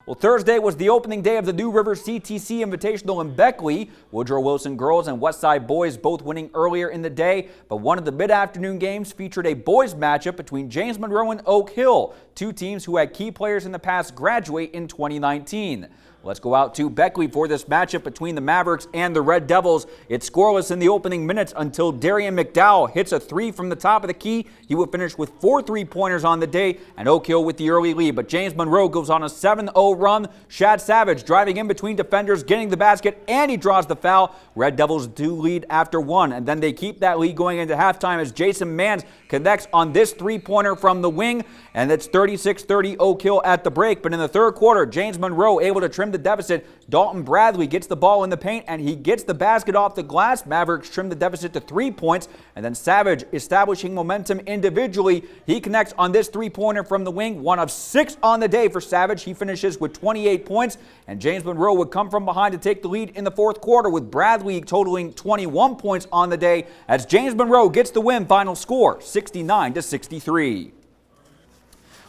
Well, Thursday was the opening day of the New River CTC Invitational in Beckley. Woodrow Wilson girls and Westside boys both winning earlier in the day, but one of the mid-afternoon games featured a boys matchup between James Monroe and Oak Hill, two teams who had key players in the past graduate in 2019. Let's go out to Beckley for this matchup between the Mavericks and the Red Devils. It's scoreless in the opening minutes until Darian McDowell hits a three from the top of the key. He will finish with 4 3-pointers on the day, and Oak Hill with the early lead. But James Monroe goes on a 7-0 run. Shad Savage driving in between defenders, getting the basket, and he draws the foul. Red Devils do lead after one, and then they keep that lead going into halftime as Jason Manns connects on this three-pointer from the wing, and it's 36-30 Oak Hill at the break. But in the third quarter, James Monroe able to trim the deficit. Dalton Bradley gets the ball in the paint, and he gets the basket off the glass. Mavericks trim the deficit to 3 points, and then Savage establishing momentum individually. He connects on this three-pointer from the wing, 1 of 6 on the day for Savage. He finishes with 28 points, and James Monroe would come from behind to take the lead in the fourth quarter, with Bradley totaling 21 points on the day as James Monroe gets the win. Final score 69-63.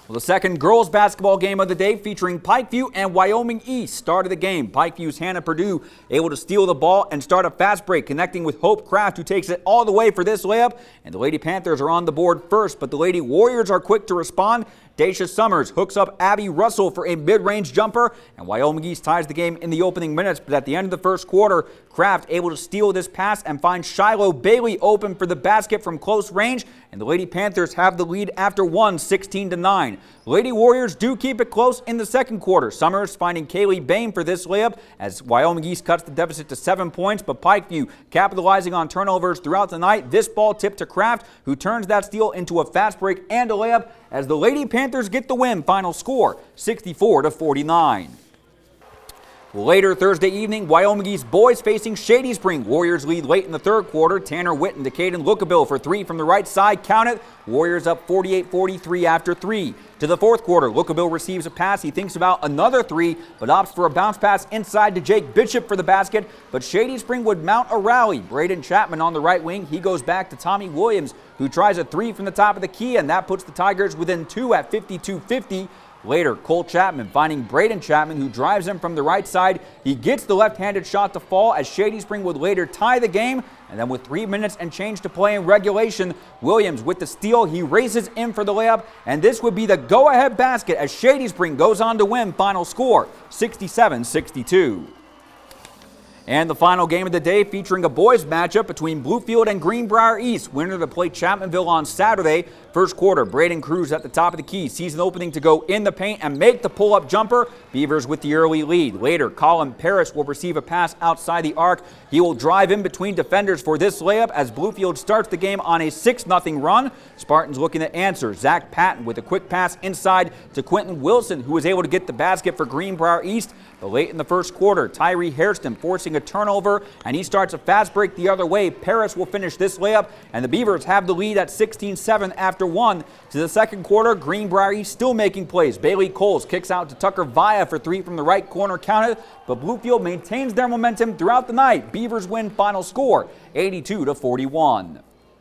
Well, the second girls basketball game of the day featuring Pikeview and Wyoming East started the game. Pikeview's Hannah Purdue able to steal the ball and start a fast break, connecting with Hope Kraft, who takes it all the way for this layup. And the Lady Panthers are on the board first, but the Lady Warriors are quick to respond. Daisha Summers hooks up Abby Russell for a mid-range jumper, and Wyoming East ties the game in the opening minutes. But at the end of the first quarter, Kraft able to steal this pass and find Shiloh Bailey open for the basket from close range, and the Lady Panthers have the lead after one, 16-9. Lady Warriors do keep it close in the second quarter. Summers finding Kaylee Bain for this layup as Wyoming East cuts the deficit to 7 points, but Pikeview capitalizing on turnovers throughout the night. This ball tipped to Kraft, who turns that steal into a fast break and a layup as the Lady Panthers get the win. Final score 64-49. Later Thursday evening, Wyoming East boys facing Shady Spring. Warriors lead late in the third quarter. Tanner Witten to Caden Lookabill for 3 from the right side. Count it. Warriors up 48-43 after 3. To the fourth quarter, Lookabill receives a pass. He thinks about another 3, but opts for a bounce pass inside to Jake Bishop for the basket. But Shady Spring would mount a rally. Braden Chapman on the right wing. He goes back to Tommy Williams, who tries a 3 from the top of the key, and that puts the Tigers within 2 at 52-50. Later, Cole Chapman finding Braden Chapman, who drives him from the right side. He gets the left-handed shot to fall as Shady Spring would later tie the game. And then with 3 minutes and change to play in regulation, Williams with the steal. He races in for the layup, and this would be the go-ahead basket as Shady Spring goes on to win. Final score 67-62. And the final game of the day featuring a boys matchup between Bluefield and Greenbrier East. Winner to play Chapmanville on Saturday. First quarter, Braden Cruz at the top of the key. Sees an opening to go in the paint and make the pull-up jumper. Beavers with the early lead. Later, Colin Parris will receive a pass outside the arc. He will drive in between defenders for this layup as Bluefield starts the game on a 6-0 run. Spartans looking to answer. Zach Patton with a quick pass inside to Quentin Wilson, who was able to get the basket for Greenbrier East. But late in the first quarter, Tyree Hairston forcing a turnover, and he starts a fast break the other way. Parris will finish this layup, and the Beavers have the lead at 16-7 after 1. To the second quarter, Greenbrier East still making plays. Bailey Coles kicks out to Tucker Vaya for 3 from the right corner, counted, but Bluefield maintains their momentum throughout the night. Beavers win. Final score 82-41.